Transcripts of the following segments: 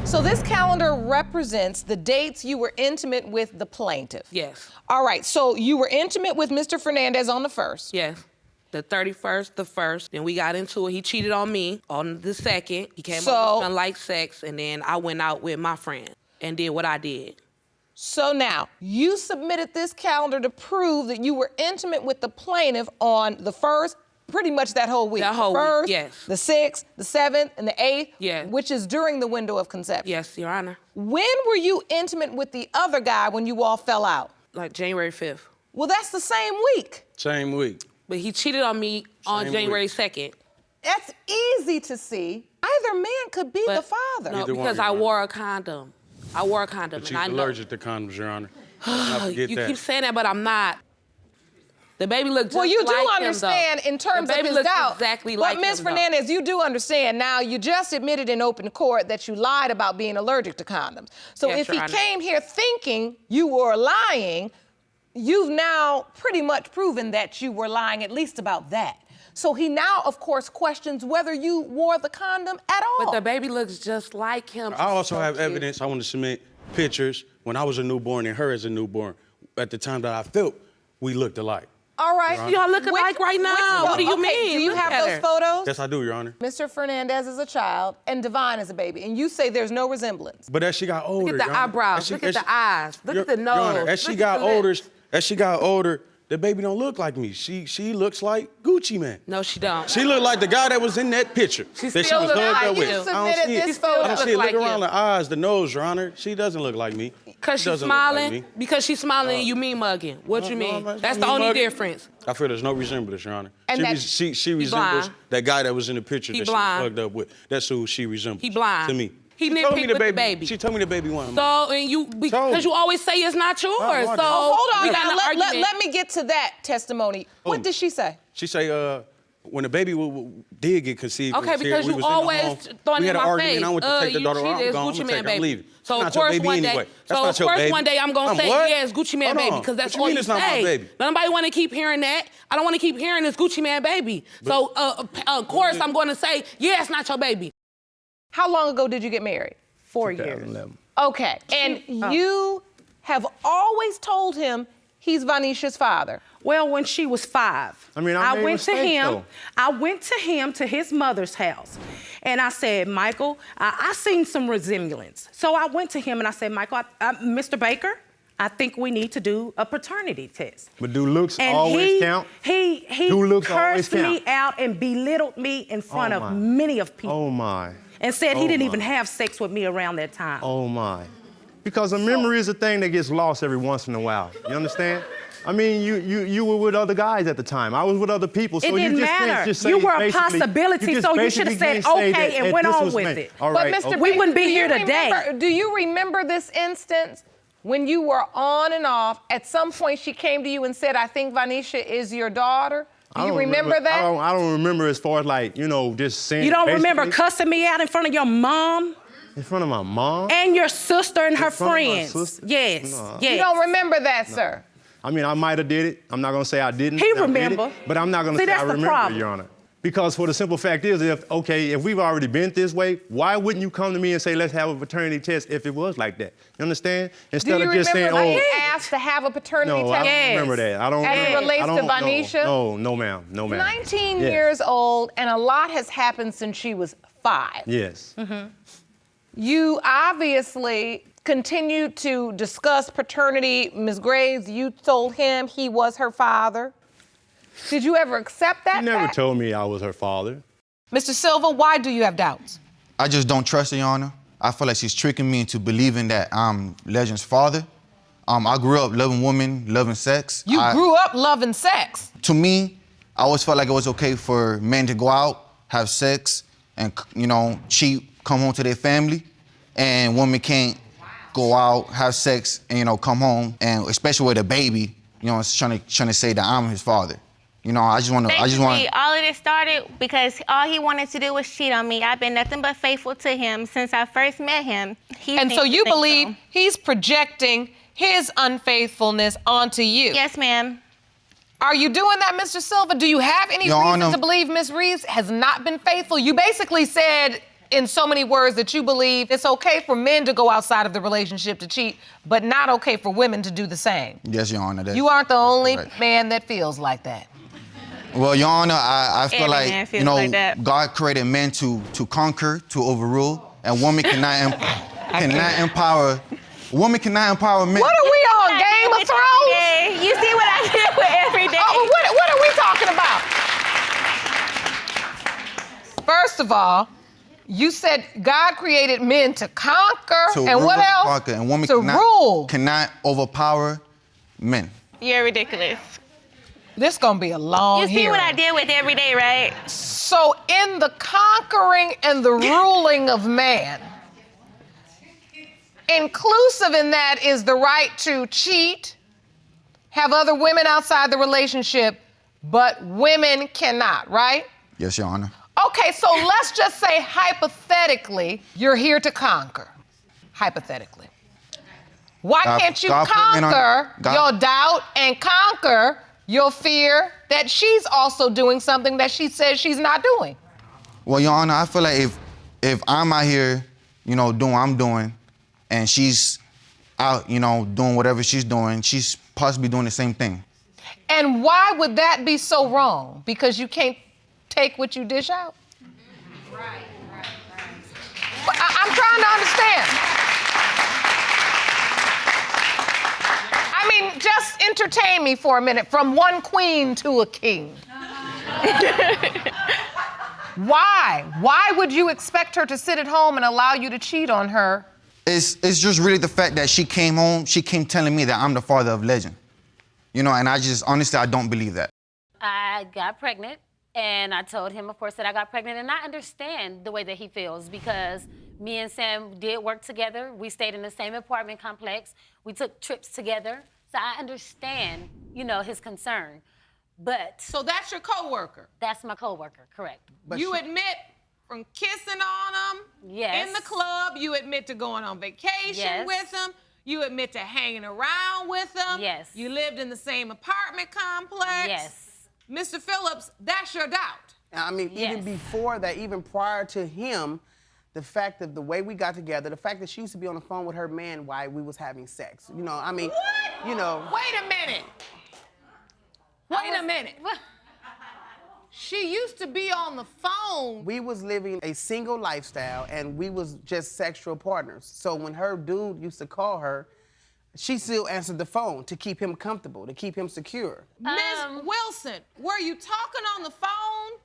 So this calendar represents the dates you were intimate with the plaintiff. Yes. All right, so you were intimate with Mr. Fernandez on the 1st. Yes. The 31st, the 1st. Then we got into it. He cheated on me on the 2nd. He came over smelling like sex, and then I went out with my friend and did what I did. So now, you submitted this calendar to prove that you were intimate with the plaintiff on the 1st, pretty much that whole week. That whole week, yes. The 6th, the 7th, and the 8th, yes. Which is during the window of conception. Yes, Your Honor. When were you intimate with the other guy when you all fell out? Like January 5th. Well, that's the same week. Same week. But he cheated on me on January 2nd. That's easy to see. Either man could be the father. No, because I wore a condom. I wore a condom. But you're allergic to condoms, Your Honor. You keep saying that, but I'm not. The baby looked just well, you like do understand him, in terms of his doubt. Exactly but like Ms. him, Fernandez, you do understand now. You just admitted in open court that you lied about being allergic to condoms. So yes, if he came here thinking you were lying, you've now pretty much proven that you were lying, at least about that. So he now, of course, questions whether you wore the condom at all. But the baby looks just like him. I also have evidence. I want to submit pictures when I was a newborn and her as a newborn. At the time that I felt, we looked alike. All right. Y'all look alike right now. What do you mean? Do you have those photos? Yes, I do, Your Honor. Mr. Fernandez is a child and Divine is a baby, and you say there's no resemblance. But as she got older, look at the eyebrows, look at the eyes, look at the nose. Your Honor, as she got older, the baby don't look like me. She looks like Gucci Man. No, she don't. She looked like the guy that was in that picture. She still looks like you. You submitted this photo. I don't see it. Look around the eyes, the nose, Your Honor. She doesn't look like me. Because she's smiling? Because she's smiling and you mean mugging. What you mean? That's the only difference. I feel there's no resemblance, Your Honor. And she resembles that guy that was in the picture that she was plugged up with. That's who she resembles. He blind. To me. He nitpicked with the baby. She told me the baby wasn't mine. So, and you, because you always say it's not yours. So, hold on. Now, let me get to that testimony. What did she say? She say, when the baby did get conceived, okay, because you always throwing in my face. I went to take the daughter out. I'm gone. Gucci Man I'm leaving. So of course one day, I'm gonna say, yeah, it's Gucci Man baby, because that's all you say. Nobody want to keep hearing that. I don't want to keep hearing this Gucci Man baby. So of course I'm going to say, yeah, it's not your baby. How long ago did you get married? 4 years. Okay, and you have always told him he's Vanisha's father. Well, when she was 5. I mean, I went to him to his mother's house. And I said, Michael, I seen some resemblance. So I went to him and I said, Michael, Mr. Baker, I think we need to do a paternity test. But do looks always count? He cursed me out and belittled me in front of many of people. Oh, my. And said he didn't even have sex with me around that time. Oh, my. Because a memory is a thing that gets lost every once in a while. You understand? I mean, you were with other guys at the time. I was with other people. So it didn't matter. You were a possibility, so you should have said okay and went on with it. All right, but Mr. We wouldn't be here today. Do you remember this instance when you were on and off? At some point, she came to you and said, I think Vanisha is your daughter. Do you remember that? I don't remember as far as like, you know, just saying. You don't remember cussing me out in front of your mom? In front of my mom? And your sister and her friends. Yes. No. Yes. You don't remember that, sir? I mean, I might have did it. I'm not gonna say I didn't. He remember. But I'm not gonna say I remember, Your Honor. Because for the simple fact is, if we've already been this way, why wouldn't you come to me and say, let's have a paternity test if it was like that? You understand? Instead of just saying, you asked to have a paternity test? I don't remember that. I don't remember. As it relates to Vanisha? No, ma'am. 19 years old, and a lot has happened since she was 5. Yes. Mm-hmm. You obviously continued to discuss paternity. Ms. Graves, you told him he was her father. Did you ever accept that? She never told me I was her father. Mr. Silva, why do you have doubts? I just don't trust her, Your Honor. I feel like she's tricking me into believing that I'm Legend's father. I grew up loving women, loving sex. You grew up loving sex? To me, I always felt like it was okay for men to go out, have sex, and, you know, cheat, come home to their family, and women can't go out, have sex, and, you know, come home, and especially with a baby, you know, trying to say that I'm his father. You know, I just want to. All of this started because all he wanted to do was cheat on me. I've been nothing but faithful to him since I first met him. And so you believe he's projecting his unfaithfulness onto you? Yes, ma'am. Are you doing that, Mr. Silva? Do you have any reason to believe Ms. Reaves has not been faithful? You basically said in so many words that you believe it's okay for men to go outside of the relationship to cheat, but not okay for women to do the same. Yes, Your Honor. You aren't the only man that feels like that. Well, Your Honor, I feel Every man like, feels like that. God created men to conquer, to overrule, and women cannot empower. Women cannot empower men. What are we on, Game of Thrones? You see what I deal with every day? Oh, what are we talking about? First of all, you said God created men to conquer, and what else? Conquer, and women to rule. Cannot overpower men. You're ridiculous. This gonna be a long You see hearing. what I deal with every day, right? So in the conquering and the ruling of man, inclusive in that is the right to cheat, have other women outside the relationship, but women cannot, right? Yes, Your Honor. Okay, so let's just say hypothetically, you're here to conquer. Hypothetically. Why can't you conquer your doubt and conquer your fear that she's also doing something that she says she's not doing? Well, Your Honor, I feel like if I'm out here, doing what I'm doing, and she's out, doing whatever she's doing, she's possibly doing the same thing. And why would that be so wrong? Because you can't take what you dish out? Right. I'm trying to understand. I mean, just entertain me for a minute. From one queen to a king. Why? Why would you expect her to sit at home and allow you to cheat on her? It's just really the fact that she came home, she came telling me that I'm the father of legend. And I just, honestly, I don't believe that. I got pregnant, and I told him, of course, that I got pregnant, and I understand the way that he feels because me and Sam did work together. We stayed in the same apartment complex. We took trips together, so I understand, his concern. But so that's your coworker? That's my coworker, correct. But you admit from kissing on him in the club, you admit to going on vacation with him, you admit to hanging around with him. Yes. You lived in the same apartment complex. Yes. Mr. Phillips, that's your doubt. I mean, even before that, even prior to him, the fact of the way we got together, the fact that she used to be on the phone with her man while we was having sex. What? Wait a minute. Wait a minute. She used to be on the phone. We was living a single lifestyle, and we was just sexual partners. So when her dude used to call her, she still answered the phone to keep him comfortable, to keep him secure. Ms. Wilson, were you talking on the phone?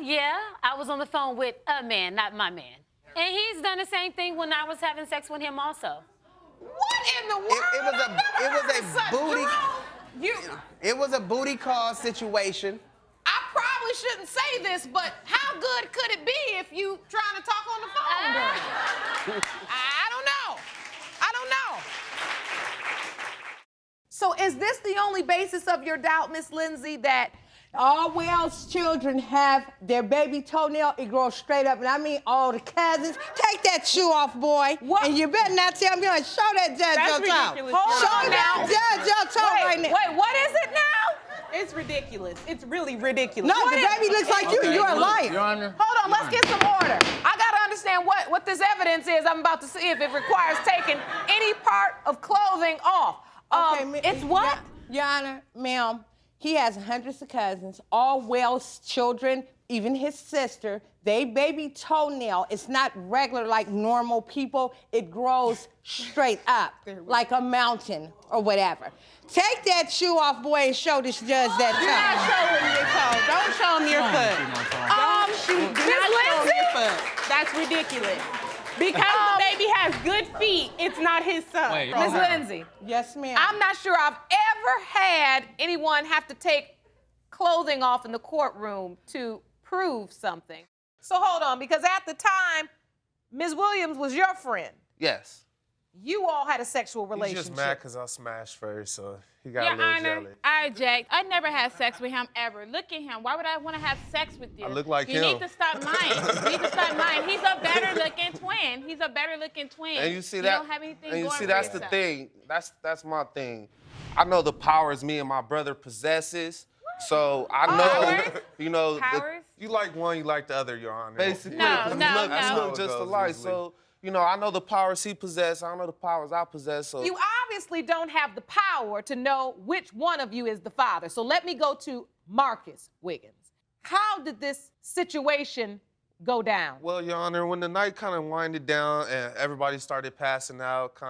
Yeah, I was on the phone with a man, not my man. And he's done the same thing when I was having sex with him also. What in the world? It was a booty call situation. I probably shouldn't say this, but how good could it be if you trying to talk on the phone? I don't know. So is this the only basis of your doubt, Miss Lindsey, that all Wells children have their baby toenail, it grows straight up. And I mean all the cousins. Take that shoe off, boy. What? And you better not tell me, show that judge your toe. Show that judge your toe right now. Wait, what is it now? It's ridiculous. It's really ridiculous. No, the baby looks like you. You're a liar. Your Honor. Hold on, let's get some order. I gotta understand what this evidence is. I'm about to see if it requires taking any part of clothing off. It's what? Your Honor, ma'am, he has hundreds of cousins, all Wells children, even his sister. They baby toenail, it's not regular like normal people. It grows straight up like a mountain or whatever. Take that shoe off, boy, and show this judge that toe. Do not show him your toe. Don't show him your foot. Do not show him your foot. That's ridiculous. Because the baby has good feet, it's not his son. Miss Lindsey. Yes, ma'am. I'm not sure I've ever had anyone have to take clothing off in the courtroom to prove something. So hold on, because at the time, Ms. Williams was your friend. Yes. You all had a sexual relationship. He's just mad because I smashed first, so he got a little jelly. I object. I never had sex with him ever. Look at him. Why would I want to have sex with you? I look like him. You need to stop lying. You need to stop lying. He's a better looking twin. He's a better looking twin. And you see You that? don't have anything and you going see for that's yourself. the thing. That's my thing. I know the powers me and my brother possesses. So I know, Powers? You like one, you like the other, Your Honor. Basically, No, no, no. look just alike. So, you know, I know the powers he possesses. I don't know the powers I possess. So You obviously don't have the power to know which one of you is the father. So let me go to Marcus Wiggins. How did this situation go down? Well, Your Honor, when the night kind of winded down and everybody started passing out,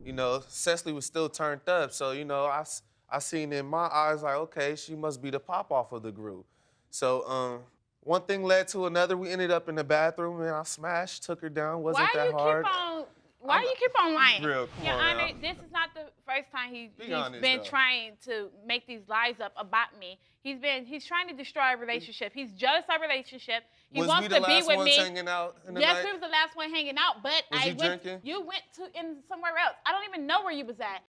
you know, Cecily was still turned up. So, you know, I seen in my eyes like, okay, she must be the pop-off of the group. So, one thing led to another. We ended up in the bathroom and I smashed, took her down. Wasn't that hard? Why you keep on lying? Real, Your Honor, this is not the first time he's been trying to make these lies up about me. He's trying to destroy a relationship. He's jealous of a relationship. He wants to be with me. Hanging out in the yes, night? we was the last one hanging out, but Was he drinking? You went in somewhere else. I don't even know where you was at.